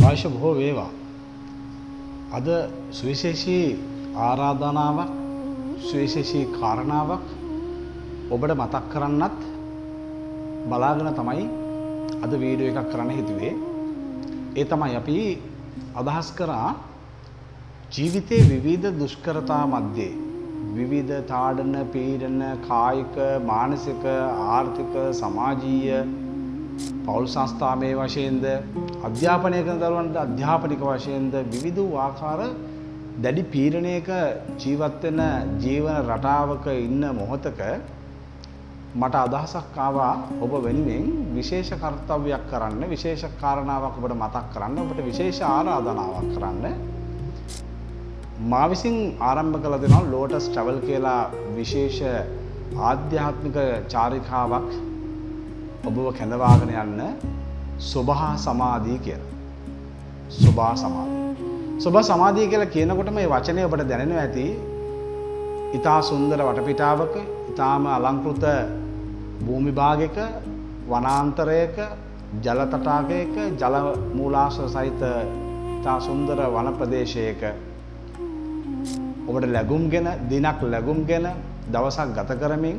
ආයුෂ බොහෝ වේවා. අද සුවිශේෂී ආරාධනාවක් සුවිශේෂී කාරණාවක් ඔබට මතක් කරන්නත් බලාගෙන තමයි අද වීඩියෝ එකක් කරන්න හිතුවේ. ඒ තමයි අපි අදහස් කරා ජීවිතයේ විවිධ දුෂ්කරතා මැද්දේ විවිධ තාඩන පීඩන කායික මානසික ආර්ථික සමාජීය පෞල් සංස්ථාමේ වශයෙන්ද අධ්‍යාපනය කරන දරුවන්ට අධ්‍යාපනික වශයෙන්ද විවිධ ආකාර දැඩි පීඩනයක ජීවත් වෙන ජීවන රටාවක ඉන්න මොහොතක මට අදහසක් ආවා ඔබ වෙනුවෙන් විශේෂ කර්තව්‍යයක් කරන්න විශේෂ කාරණාවක් ඔබට මතක් කරන්න ඔබට විශේෂ ආරාධනාවක් කරන්න මා විසින් ආරම්භ කළ දෙනවා ලෝටස් ට්‍රැවල් කියලා විශේෂ ආධ්‍යාත්මික චාරිකාවක් ඔබව කැඳවාගෙන යන්න සුභා සමාධිය කියලා. සුභා සමාධිය. සුභා සමාධිය කියලා කියනකොට මේ වචනේ ඔබට දැනෙනවා ඇති. ඊටා සුන්දර වටපිටාවක, ඊටාම අලංකෘත භූමි භාගයක, වනාන්තරයක, ජල තටාකයක, ජල මූලාශ්‍ර සහිත ඊටා සුන්දර වන ප්‍රදේශයක ඔබට ලැබුම්ගෙන දිනක් ලැබුම්ගෙන දවසක් ගත කරමින්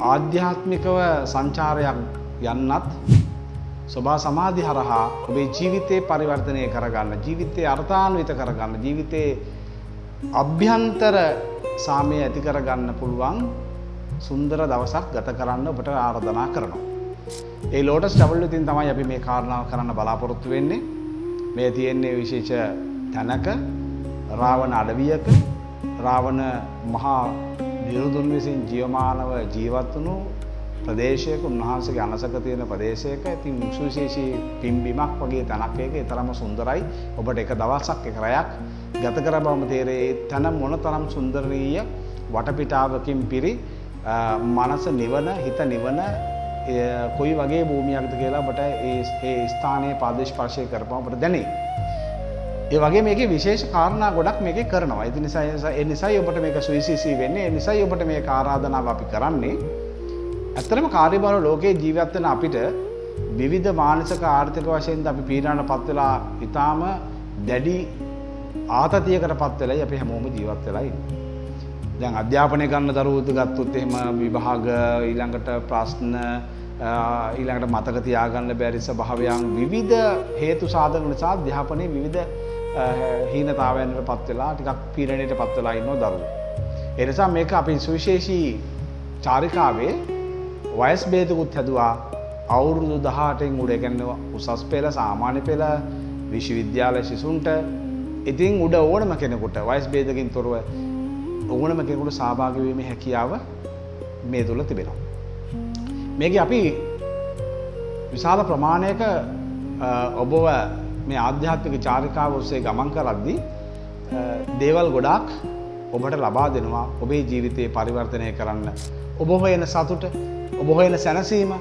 ආධ්‍යාත්මිකව සංචාරයක් යන්නත් සබා සමාධි හරහා ඔබේ ජීවිතේ පරිවර්තනය කරගන්න ජීවිතේ අර්ථාන්විත කරගන්න ජීවිතේ අභ්‍යන්තර සාමය ඇති කරගන්න පුළුවන් සුන්දර දවසක් ගත කරන්න ඔබට ආරාධනා කරනවා. ඒ ලෝටස් ට්‍රැවල් වලින් තමයි අපි මේ කාරණාව කරන්න බලාපොරොත්තු වෙන්නේ. මේ තියෙන්නේ විශේෂ තැනක රාවණ අඩවියක රාවණ මහා නිරුදුන් විසින් ජීවමානව ජීවත් වුණු ප්‍රදේශයක උන්වහන්සේගේ අනසක තියෙන ප්‍රදේශයක ඉතින් සුවිශේෂී පිම්බිමක් වගේ තැනක් එක තරම සුන්දරයි. ඔබට එක දවසක් එක රැයක් ගත කර බවම තේරේ. තන මොනතරම් සුන්දරීය වටපිටාවකින් පිරි මනස නිවන හිත නිවන කොයි වගේ භූමියක්ද කියලා ඔබට ඒ ස්ථානයේ පාද ස්පර්ශය කරපුවම ඔබට දැනේ. ඒ වගේ මේකේ විශේෂ කාරණා ගොඩක් මේකේ කරනවා. ඒ නිසායි ඔබට මේක සුවිශේෂී වෙන්නේ. ඒ නිසායි ඔබට මේක ආරාධනාව අපි කරන්නේ. ඇත්තටම කාර්යබහුල ලෝකේ ජීවත් වෙන අපිට විවිධ මානසික ආර්ථික වශයෙන් අපි පීඩනටපත් වෙලා ඊටාම දැඩි ආතතියකටපත් වෙලයි අපි හැමෝම ජීවත් වෙලා ඉන්නේ. දැන් අධ්‍යාපනය කරන දරුවෝත් ගත්තොත් එහෙම විභාග ඊළඟට ප්‍රශ්න ඊළඟට මතක තියාගන්න බැරි ස්වභාවයන් විවිධ හේතු සාධක නිසා අධ්‍යාපනයේ විවිධ හීනතාවයන්ටපත් වෙලා ටිකක් පීඩනයටපත් වෙලා ඉන්න දරුවෝ. ඒ නිසා මේක අපි සුවිශේෂී චාරිකාවේ වයස් භේදකුත් හැදුවා. අවුරුදු 18න් උඩ කියන්නේ උසස් පෙළ සාමාන්‍ය පෙළ විශ්වවිද්‍යාල ශිෂ්‍යුන්ට ඉතින් උඩ ඕනම කෙනෙකුට වයස් භේදකින් තොරව ඕනම කෙනෙකුට සහභාගී වීමේ හැකියාව මේ තුල තිබෙනවා. මේක අපි විශාල ප්‍රමාණයක ඔබව මේ ආධ්‍යාත්මික චාරිකාව ඔස්සේ ගමන් කරද්දී දේවල් ගොඩාක් ඔබට ලබා දෙනවා ඔබේ ජීවිතේ පරිවර්තනය කරන්න. ඔබ හොයන සතුට, ඔබ හොයන සැනසීම,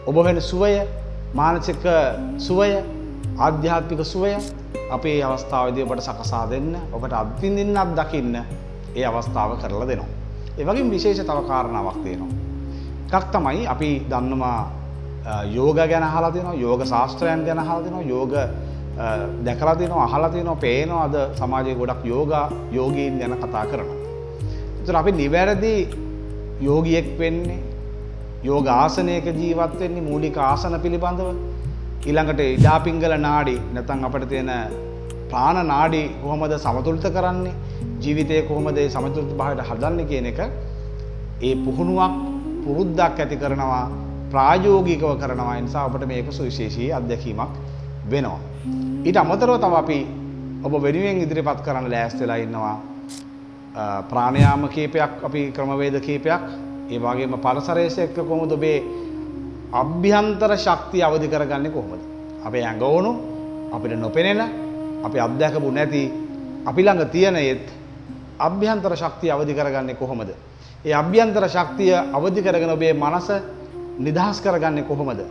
ඔබ හොයන සුවය, මානසික සුවය, ආධ්‍යාත්මික සුවය අපේ අවස්ථාවේදී ඔබට සකසා දෙන්න, ඔබට අත්විඳින්නත් දකින්න ඒ අවස්ථාව කරලා දෙනවා. ඒ වගේම විශේෂ තව කාරණාවක් තියෙනවා. එකක් තමයි අපි දන්නවා යෝග ගැන අහලා තියෙනවා, යෝග ශාස්ත්‍රයන් ගැන අහලා තියෙනවා, යෝග දැකලා තියෙනවා, අහලා තියෙනවා, පේනවා අද සමාජයේ ගොඩක් යෝගීන් ගැන කතා කරනවා. ඒතර අපි නිවැරදි යෝගියෙක් වෙන්නේ යෝග ආසනයක ජීවත් වෙන්නේ මූලික ආසන පිළිබඳව ඊළඟට ඉඩාපිංගල නාඩි නැත්නම් අපිට තියෙන ප්‍රාණ නාඩි කොහොමද සමතුලිත කරන්නේ ජීවිතය කොහොමද ඒ සමතුලිත භාවයට හදන්නේ කියන එක ඒ පුහුණුවක් පුරුද්දක් ඇති කරනවා ප්‍රායෝගිකව කරනවා. ඒ නිසා අපිට මේක සුවිශේෂී අත්දැකීමක් වෙනවා. ඊට අමතරව තමයි අපි ඔබ වෙනුවෙන් ඉදිරිපත් කරන්න ලෑස්තිලා ඉන්නවා ප්‍රාණයාම කීපයක් අපි ක්‍රමවේද කීපයක් ඒ වගේම පරිසරයේ එක්ක කොහොමද ඔබේ අභ්‍යන්තර ශක්තිය අවදි කරගන්නේ කොහොමද අපේ ඇඟ ඕනු අපිට නොපෙනෙන අපි අත්දැකපු නැති අපි ළඟ තියෙන ඒත් අභ්‍යන්තර ශක්තිය අවදි කරගන්නේ කොහොමද ඒ අභ්‍යන්තර ශක්තිය අවදි කරගෙන ඔබේ මනස නිදහස් කරගන්නේ කොහොමද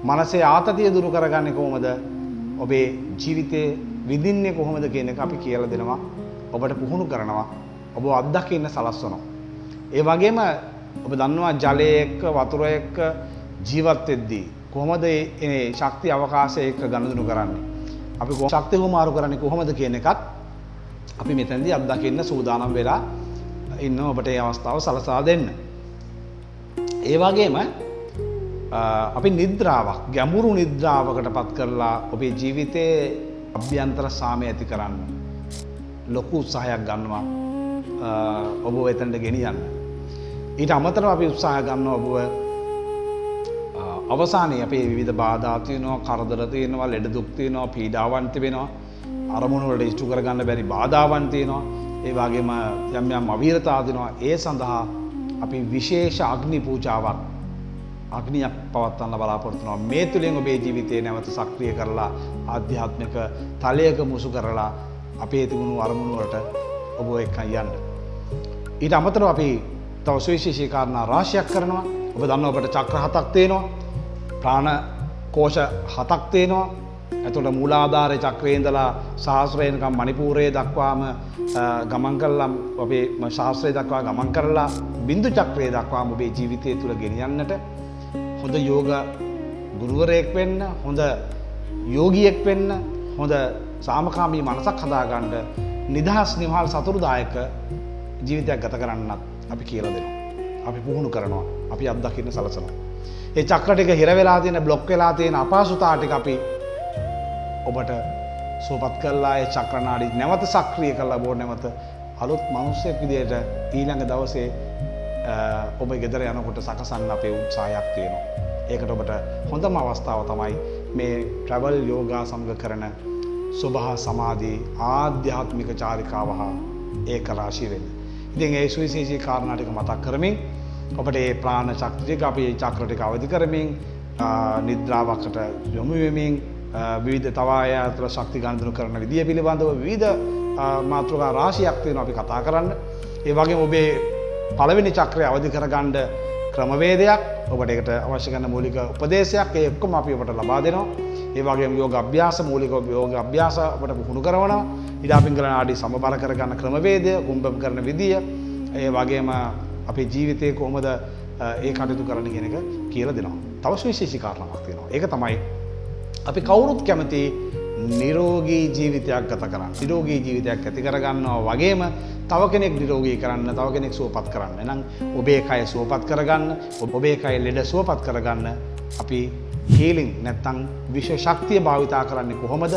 මනසේ ආතතිය දුරු කරගන්නේ කොහොමද ඔබේ ජීවිතේ විඳින්නේ කොහොමද කියන එක අපි කියලා දෙනවා ඔබට පුහුණු කරනවා ඔබ අත්දකින්න සලස්වනවා. ඒ වගේම ඔබ දන්නවා ජලය එක්ක වතුර එක්ක ජීවත් වෙද්දී කොහොමද මේ ශක්තිය අවකාශය එක්ක ගනුදෙනු කරන්නේ? අපි ශක්තිය හුමාරු කරන්නේ කොහොමද කියන එකත් අපි මෙතනදී අත්දකින්න සූදානම් වෙලා ඉන්න ඔබට මේ අවස්ථාව සලසා දෙන්න. ඒ වගේම අපි නිද්‍රාවක් ගැඹුරු නිද්‍රාවකටපත් කරලා ඔබේ ජීවිතයේ අභ්‍යන්තර සාමය ඇති කරන්න ලොකු උත්සාහයක් ගන්නවා ඔබ එතනට ගෙනියන්න. ඊට අමතරව අපි උත්සාහ ගන්නවා ඔබව අවසානයේ අපේ විවිධ බාධා තියෙනවා, කරදර තියෙනවා, ලෙඩ දුක් තියෙනවා, පීඩාවන් තිබෙනවා, අරමුණු වලට ඉෂ්ට කරගන්න බැරි බාධාවන් තියෙනවා. ඒ වගේම යම් යම් අවීරතා දෙනවා. ඒ සඳහා අපි විශේෂ අග්නි පූජාවක් අග්නියක් පවත්වන්න බලාපොරොත්තු වෙනවා. මේ තුලින් ඔබේ ජීවිතේ නැවත සක්‍රිය කරලා ආධ්‍යාත්මික තලයක මුසු කරලා අපේ තිබුණු අරමුණු වලට ඔබ එක්ක යන්න. ඊට අමතරව අපි තව සුවිශේෂී කාරණා රාශියක් කරනවා. ඔබ දන්නවා ඔබට චක්‍ර 7ක් තියෙනවා. ප්‍රාණ කෝෂ 7ක් තියෙනවා. එතකොට මූලාධාරයේ චක්‍රයේ ඉඳලා සහස්‍රේනකම් මණිපූරයේ දක්වාම ගමන් කළා අපේ ශාස්ත්‍රය දක්වා ගමන් කරලා බින්දු චක්‍රයේ දක්වාම ඔබේ ජීවිතය තුළ ගෙනියන්නට හොඳ යෝග ගුරුවරයෙක් වෙන්න, හොඳ යෝගියෙක් වෙන්න, හොඳ සාමකාමී මනසක් හදාගන්න, නිදහස් නිවහල් සතුරුදායක ජීවිතයක් ගත කරන්නත් අපි කියලා දෙනවා. අපි පුහුණු කරනවා. අපි අත්දකින්න සලසනවා. ඒ චක්‍ර ටික හිර වෙලා තියෙන, බ්ලොක් වෙලා තියෙන අපහසුතාව ටික අපි ඔබට සුවපත් කරලා ඒ චක්‍රනාඩි නැවත සක්‍රිය කරලා ඔබ නැවත අලුත් මිනිසෙක් විදියට ඊළඟ දවසේ ඔබ ගෙදර යනකොට සකසන්න අපේ උත්සාහයක් තියෙනවා. ඒකට ඔබට හොඳම අවස්ථාව තමයි මේ ට්‍රැවල් යෝගා සමග කරන සුභා සමාධි ආධ්‍යාත්මික චාරිකාව හා ඒක රාශී වෙන්න. ඉතින් ඒ සුවිශේෂී කාරණා ටික මතක් කරමින් ඔබට මේ ප්‍රාණ ශක්තිය ටික අපි චක්‍ර ටික අවදි කරමින් නිද්‍රාවකට යොමු වෙමින් විවිධ තවායතර ශක්ති ගණනය කරන විදිය පිළිබඳව විවිධ මාතෘකා රාශියක් තියෙනවා අපි කතා කරන්න. ඒ වගේම ඔබේ පළවෙනි චක්‍රය අවදි කරගන්න ක්‍රමවේදයක්, ඔබට ඒකට අවශ්‍ය කරන මූලික උපදේශයක් ඒ ඔක්කොම අපි ඔබට ලබා දෙනවා. ඒ වගේම යෝග අභ්‍යාස, මූලික යෝග අභ්‍යාස ඔබට පුහුණු කරනවා. ඉඩාපිංගල නාඩි සමබර කරගන්න ක්‍රමවේදය, කුම්භම් කරන විදිය, ඒ වගේම අපේ ජීවිතේ කොහොමද ඒ කටයුතු කරන්න කියන එක කියලා දෙනවා. තව විශේෂී කාරණාවක් තියෙනවා. ඒක තමයි අපි කවුරුත් කැමති නිරෝගී ජීවිතයක් ගත කරන්න. නිරෝගී ජීවිතයක් ඇති කරගන්නවා වගේම තව කෙනෙක් නිරෝගී කරන්න, තව කෙනෙක් සුවපත් කරන්න. එහෙනම් ඔබේ කය සුවපත් කරගන්න, ඔබේ කය ලෙඩ සුවපත් කරගන්න අපි හීලින් නැත්තම් විශ්ව ශක්තිය භාවිතා කරන්නේ කොහොමද?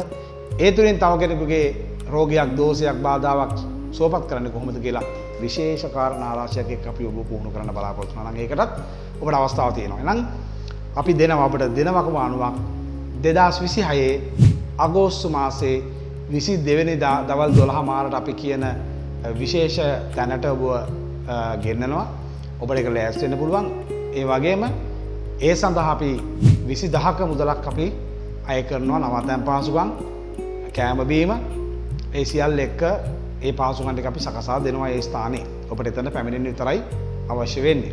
ඒ තුලින් තව කෙනෙකුගේ රෝගයක්, දෝෂයක්, බාධාවක් සුවපත් කරන්නේ කොහොමද කියලා විශේෂ කාරණා රාශියක් එක්ක අපි ඔබ පුහුණු කරන්න බලාපොරොත්තු වෙනවා. නම් ඒකටත් ඔබට අවස්ථාවක් තියෙනවා. එහෙනම් අපි දෙනවා අපිට දෙනවකම අණුවක් 2026 අගෝස්තු මාසේ 22 වෙනිදා දවල් 12 මාරට අපි කියන විශේෂ තැනට ඔබ ගෙන්නනවා. ඔබට ඒක ලෑස්ති වෙන්න පුළුවන්. ඒ වගේම ඒ සඳහා අපි 20000ක මුදලක් අපි අය කරනවා. නවතැන් පහසුකම්, කෑම බීම, ඒ සියල්ල එක්ක ඒ පහසුකම් ටික අපි සකසා දෙනවා ඒ ස්ථානේ. ඔබට එතන පැමිණෙන්න විතරයි අවශ්‍ය වෙන්නේ.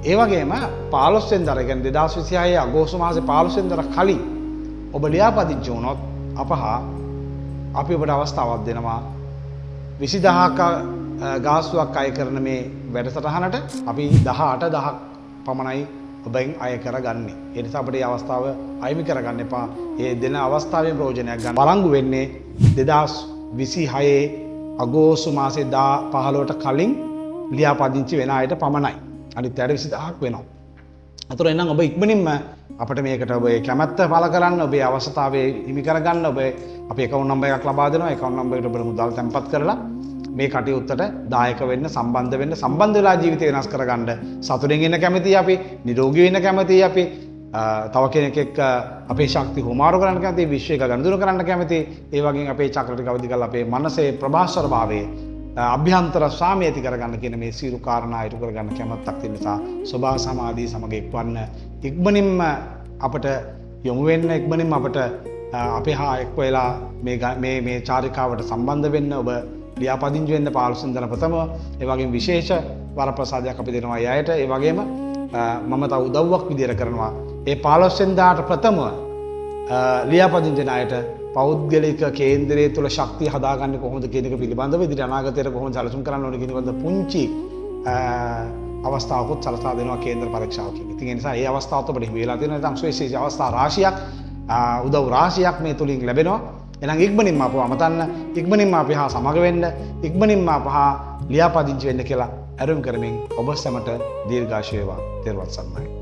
ඒ වගේම 15 වෙනිදා, කියන්නේ 2026 අගෝස්තු මාසේ 15 වෙනිදා කලින් ඔබ ලියාපදිංචි වුණොත් අපි ඔබට අවස්ථාවක් දෙනවා 20000ක ගාස්තුවක් අය කරන මේ වැඩසටහනට අපි 18000ක් පමණයි ඔබෙන් අය කරගන්නේ. ඒ නිසා අපිට මේ අවස්ථාව අයිමි කරගන්න එපා. ඒ දෙන අවස්ථාවේ ප්‍රයෝජනයක් ගන්න. බලංගු වෙන්නේ 2026 අගෝස්තු මාසේ 15ට කලින් ලියාපදිංචි වෙන අයට පමණයි. අනිත් අයට 20000ක් වෙනවා. අතට එනම් ඔබ ඉක්මනින්ම අපිට මේකට ඔබේ කැමැත්ත පළ කරන්න, ඔබේ අවශ්‍යතාවය හිමි කරගන්න ඔබ අපේ account number එකක් ලබා දෙනවා. ඒ account number එකට ඔබට මුදල් තැන්පත් කරලා මේ කටයුත්තට දායක වෙන්න, සම්බන්ධ වෙන්න, සම්බන්ධ වෙලා ජීවිතය වෙනස් කරගන්න. සතුටින් ඉන්න කැමතියි අපි, නිරෝගී වෙන්න කැමතියි අපි, තව කෙනෙක් එක්ක අපේ ශක්තිය හුමාරු කරන්න කැමතියි, විශ්වයක ගනුදෙනු කරන්න කැමතියි. ඒ වගේම අපේ චක්‍ර ටික අවදි කරලා අපේ මනසේ ප්‍රභාස්වර භාවයේ අභ්‍යන්තර සාමය ඇති කරගන්න කියන මේ සියලු කාරණා ඉටු කරගන්න කැමැත්තක් තියෙන නිසා සබා සමාධි සමග එක්වන්න, ඉක්මනින්ම අපට යොමු වෙන්න, ඉක්මනින්ම අපට අපේ හා එක් වෙලා මේ චාරිකාවට සම්බන්ධ වෙන්න. ඔබ ලියාපදිංචි වෙන්න 15 වෙනිදා ප්‍රථම. ඒ වගේම විශේෂ වරප්‍රසාදයක් අපි දෙනවා ඒ අයට. ඒ වගේම මම තව උදව්වක් විදියට කරනවා. ඒ 15 වෙනිදාට ප්‍රථම ලියාපදිංචි ණයට පෞද්ගලික කේන්දරය තුළ ශක්තිය හදාගන්න කොහොමද කියන එක පිළිබඳව ඉදිරි අනාගතයට කොහොමද සැලසුම් කරන්න ඕන කියන පිළිබඳව පුංචි අවස්ථාවකුත් සලසා දෙනවා කේන්ද්‍ර පරීක්ෂාවකින්. ඉතින් ඒ නිසා මේ අවස්ථාවත් ඔබට හිමි වෙලා තියෙනවා. නැත්නම් සුවිශේෂී අවස්ථා රාශියක් උදව් රාශියක් මේ තුලින් ලැබෙනවා. එහෙනම් ඉක්මනින්ම අපව අමතන්න, ඉක්මනින්ම අපි හා සමග වෙන්න, ඉක්මනින්ම අප හා ලියාපදිංචි වෙන්න කියලා ඇරුම් කරමින් ඔබ සැමට දීර්ඝාෂ වේවා. තෙරුවන් සරණයි.